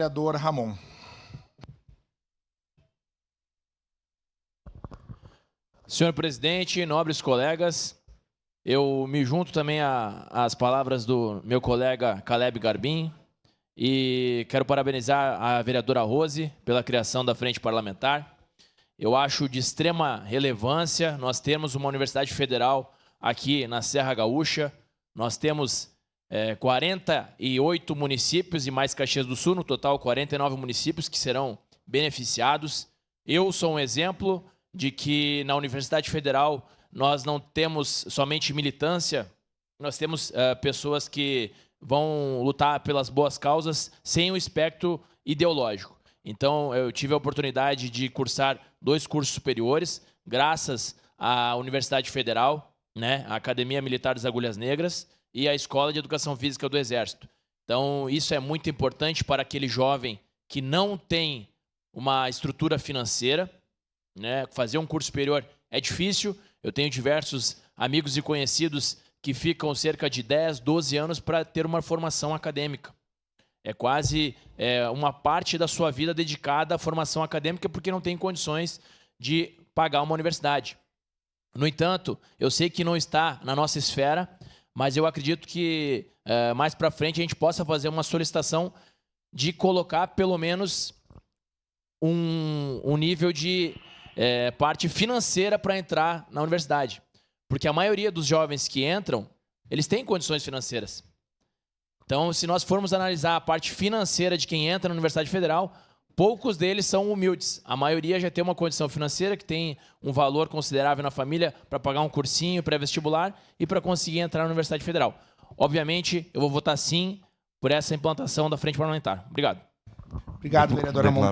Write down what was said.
Vereador Ramon. Senhor presidente, nobres colegas, eu me junto também às palavras do meu colega Caleb Garbim e quero parabenizar a vereadora Rose pela criação da Frente Parlamentar. Eu acho de extrema relevância nós termos uma universidade federal aqui na Serra Gaúcha. Nós temos 48 municípios e mais Caxias do Sul, no total 49 municípios que serão beneficiados. Eu sou um exemplo de que na Universidade Federal nós não temos somente militância, nós temos pessoas que vão lutar pelas boas causas sem o espectro ideológico. Então, eu tive a oportunidade de cursar 2 cursos superiores, graças à Universidade Federal, né, a Academia Militar das Agulhas Negras e a Escola de Educação Física do Exército. Então, isso é muito importante para aquele jovem que não tem uma estrutura financeira, né? Fazer um curso superior é difícil. Eu tenho diversos amigos e conhecidos que ficam cerca de 10, 12 anos para ter uma formação acadêmica. É quase uma parte da sua vida dedicada à formação acadêmica porque não tem condições de pagar uma universidade. No entanto, eu sei que não está na nossa esfera, mas eu acredito que mais para frente a gente possa fazer uma solicitação de colocar pelo menos um nível de parte financeira para entrar na universidade. Porque a maioria dos jovens que entram, eles têm condições financeiras. Então, se nós formos analisar a parte financeira de quem entra na Universidade Federal, poucos deles são humildes. A maioria já tem uma condição financeira, que tem um valor considerável na família para pagar um cursinho pré-vestibular e para conseguir entrar na Universidade Federal. Obviamente, eu vou votar sim por essa implantação da Frente Parlamentar. Obrigado. Obrigado, vereador Ramon.